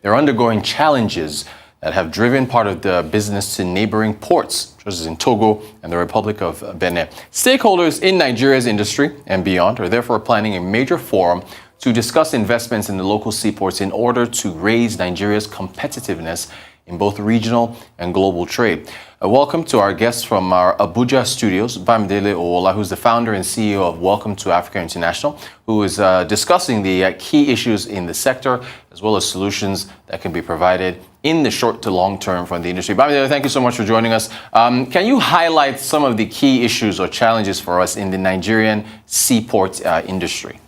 they're undergoing challenges that have driven part of the business to neighboring ports, such as in Togo and the Republic of Benin. Stakeholders in Nigeria's industry and beyond are therefore planning a major forum to discuss investments in the local seaports in order to raise Nigeria's competitiveness in both regional and global trade. Welcome to our guests from our Abuja studios, Bamidele Owoola, who's the founder and CEO of Welcome to Africa International, who is discussing the key issues in the sector, as well as solutions that can be provided in the short to long term from the industry. Bamidele, thank you so much for joining us. Can you highlight some of the key issues or challenges for us in the Nigerian seaport industry?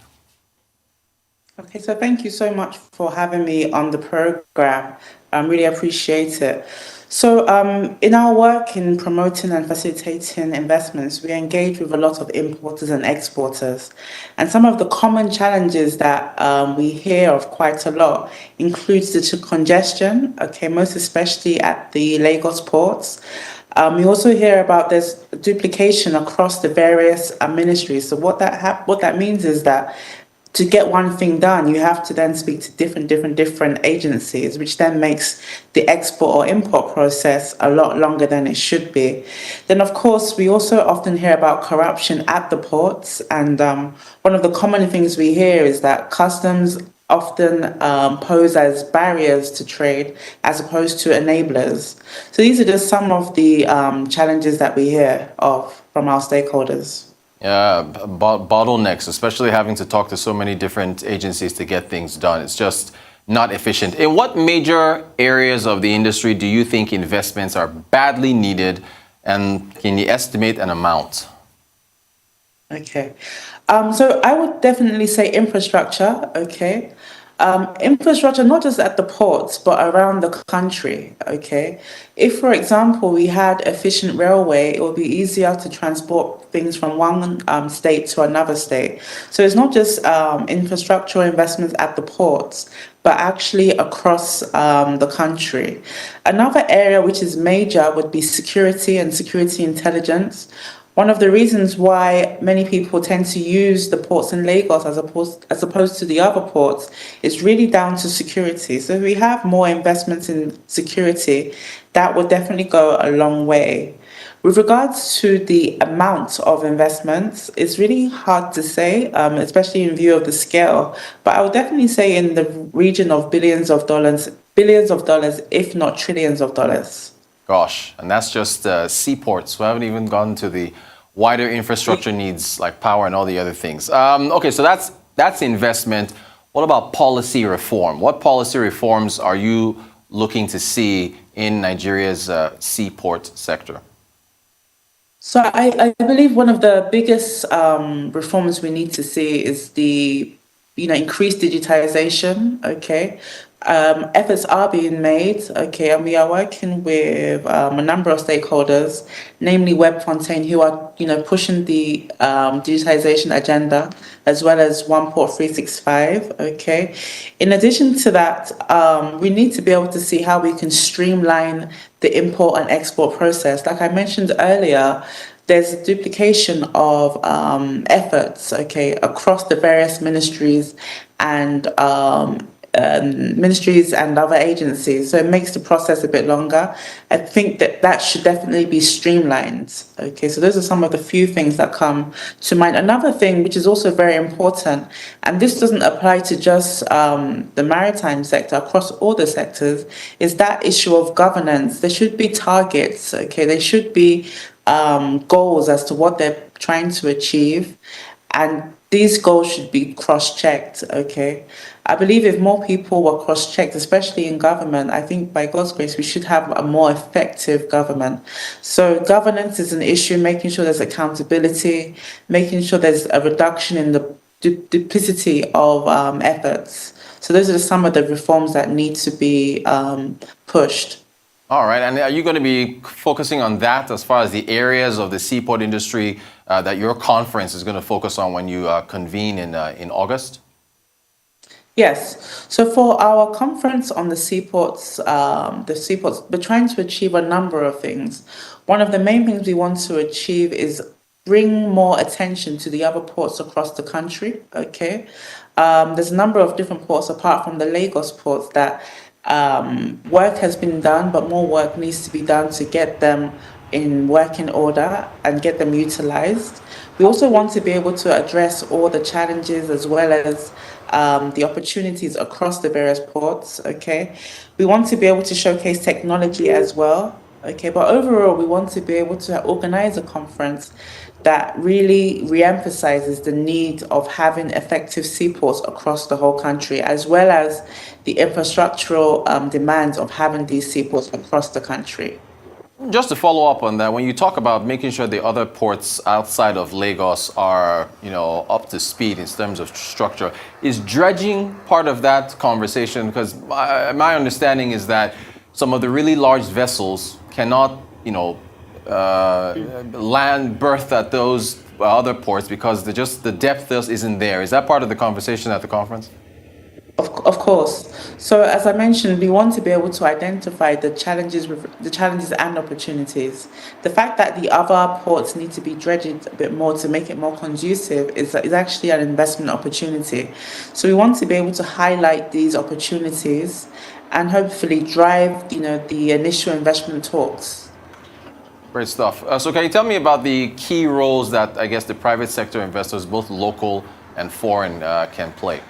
Okay, so thank you so much for having me on the program. I really appreciate it. So in our work in promoting and facilitating investments, we engage with a lot of importers and exporters. And some of the common challenges that we hear of quite a lot includes the congestion, okay, most especially at the Lagos ports. We also hear about this duplication across the various ministries. So what that means is that to get one thing done, you have to then speak to different agencies, which then makes the export or import process a lot longer than it should be. Then, of course, we also often hear about corruption at the ports. And one of the common things we hear is that customs often pose as barriers to trade as opposed to enablers. So these are just some of the challenges that we hear of from our stakeholders. Yeah, bottlenecks, especially having to talk to so many different agencies to get things done. It's just not efficient. In what major areas of the industry do you think investments are badly needed, and can you estimate an amount? Okay. So I would definitely say infrastructure, okay? Infrastructure, not just at the ports, but around the country, okay? If, for example, we had efficient railway, it would be easier to transport things from one state to another state. So it's not just infrastructural investments at the ports, but actually across the country. Another area which is major would be security and security intelligence. One of the reasons why many people tend to use the ports in Lagos as opposed to the other ports is really down to security. So if we have more investments in security, that would definitely go a long way. With regards to the amount of investments, it's really hard to say, especially in view of the scale. But I would definitely say in the region of billions of dollars, if not trillions of dollars. Gosh, and that's just seaports. We haven't even gone to the wider infrastructure needs like power and all the other things. Okay, so that's investment. What about policy reform? What policy reforms are you looking to see in Nigeria's seaport sector? So I believe one of the biggest reforms we need to see is the increased digitization, okay? Efforts are being made, okay, and we are working with a number of stakeholders, namely Web Fontaine, who are, pushing the digitization agenda, as well as One Port 365, okay. In addition to that, we need to be able to see how we can streamline the import and export process. Like I mentioned earlier, there's a duplication of efforts, okay, across the various ministries and other agencies, so it makes the process a bit longer. I think that should definitely be streamlined. Okay, so those are some of the few things that come to mind. Another thing which is also very important, and this doesn't apply to just the maritime sector, across all the sectors, is that issue of governance. There should be targets, okay, there should be goals as to what they're trying to achieve, and these goals should be cross-checked, okay? I believe if more people were cross-checked, especially in government, I think by God's grace, we should have a more effective government. So governance is an issue, making sure there's accountability, making sure there's a reduction in the duplicity of efforts. So those are some of the reforms that need to be pushed. All right, and are you going to be focusing on that as far as the areas of the seaport industry that your conference is going to focus on when you convene in August? Yes. So for our conference on the seaports, we're trying to achieve a number of things. One of the main things we want to achieve is bring more attention to the other ports across the country. Okay, there's a number of different ports apart from the Lagos ports that Work has been done, but more work needs to be done to get them in working order and get them utilized. We also want to be able to address all the challenges as well as the opportunities across the various ports. Okay, we want to be able to showcase technology as well. Okay, but overall, we want to be able to organize a conference that really re-emphasizes the need of having effective seaports across the whole country, as well as the infrastructural demands of having these seaports across the country. Just to follow up on that, when you talk about making sure the other ports outside of Lagos are, up to speed in terms of structure, is dredging part of that conversation? Because my understanding is that some of the really large vessels cannot, land berth at those other ports because the depth just isn't there. Is that part of the conversation at the conference? Of course. So as I mentioned, we want to be able to identify the challenges and opportunities. The fact that the other ports need to be dredged a bit more to make it more conducive is actually an investment opportunity. So we want to be able to highlight these opportunities and hopefully drive, the initial investment talks. Great stuff. So can you tell me about the key roles that I guess the private sector investors, both local and foreign, can play?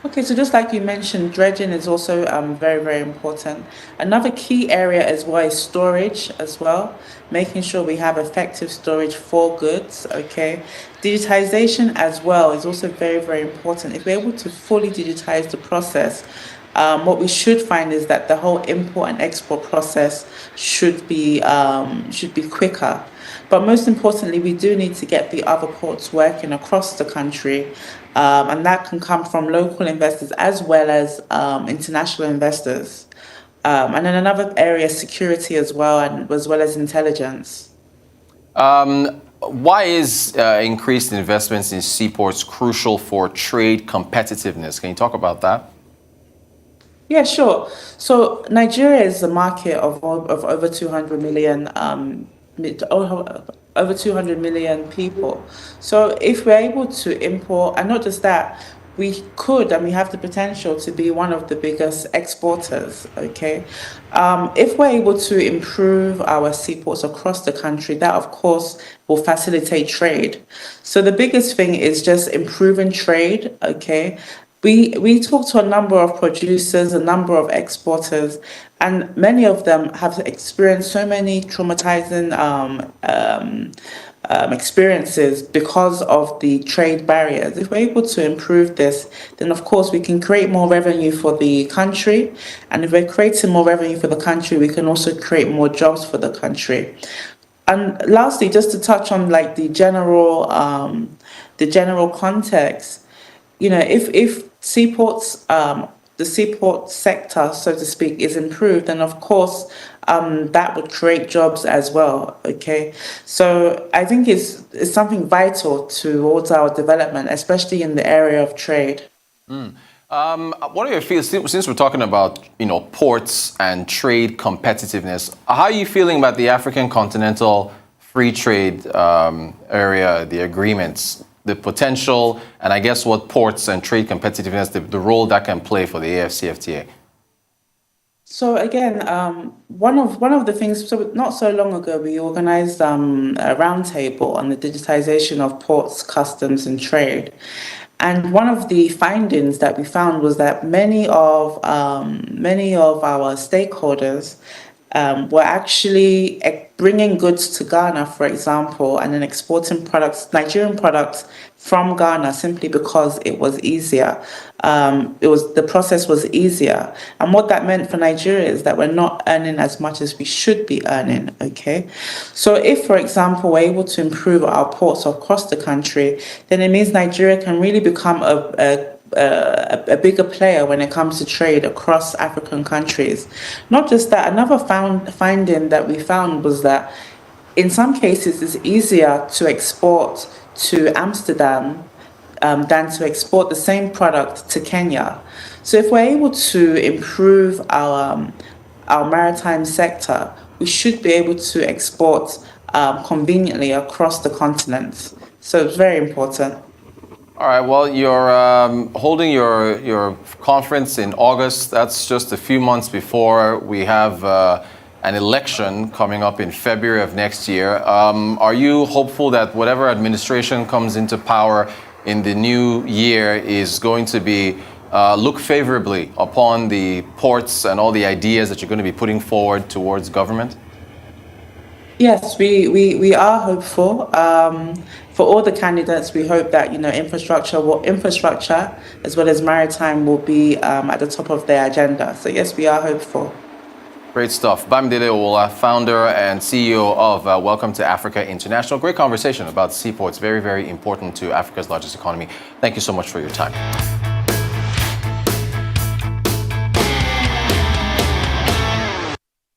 Okay, so just like you mentioned, dredging is also very, very important. Another key area as well is storage as well, making sure we have effective storage for goods, okay? Digitization as well is also very, very important. If we're able to fully digitize the process, what we should find is that the whole import and export process should be quicker. But most importantly, we do need to get the other ports working across the country, and that can come from local investors as well as international investors. And then another area, security as well, and as well as intelligence. Why is increased investments in seaports crucial for trade competitiveness? Can you talk about that? Yeah, sure. So Nigeria is a market of over 200 million, over 200 million people. So if we're able to import, and not just that, we could and we have the potential to be one of the biggest exporters. Okay, if we're able to improve our seaports across the country, that of course will facilitate trade. So the biggest thing is just improving trade. Okay, we talk to a number of producers, a number of exporters, and many of them have experienced so many traumatizing experiences because of the trade barriers. If we're able to improve this, then of course we can create more revenue for the country. And if we're creating more revenue for the country, we can also create more jobs for the country. And lastly, just to touch on like the general context, if seaports, the seaport sector, so to speak, is improved, then of course that would create jobs as well. Okay, so I think it's something vital towards our development, especially in the area of trade. What are your feelings, since we're talking about ports and trade competitiveness? How are you feeling about the African Continental Free Trade area, the agreements, the potential, and I guess what ports and trade competitiveness, the role that can play for the AFCFTA? So again, one of the things. So not so long ago, we organised a roundtable on the digitization of ports, customs, and trade. And one of the findings that we found was that many of our stakeholders were actually bringing goods to Ghana, for example, and then exporting Nigerian products from Ghana simply because it was easier. The process was easier, and what that meant for Nigeria is that we're not earning as much as we should be earning. Okay, so if, for example, we're able to improve our ports across the country, then it means Nigeria can really become a bigger player when it comes to trade across African countries. Not just that, another finding that we found was that in some cases it's easier to export to Amsterdam than to export the same product to Kenya. So if we're able to improve our maritime sector, we should be able to export conveniently across the continent. So it's very important. All right. Well, you're holding your conference in August. That's just a few months before we have an election coming up in February of next year. Are you hopeful that whatever administration comes into power in the new year is going to be look favorably upon the ports and all the ideas that you're going to be putting forward towards government? Yes, we are hopeful. For all the candidates, we hope that infrastructure as well as maritime will be at the top of their agenda. So yes, we are hopeful. Great stuff. Bamidele Owoola, founder and CEO of Welcome to Africa International. Great conversation about seaports. Very, very important to Africa's largest economy. Thank you so much for your time.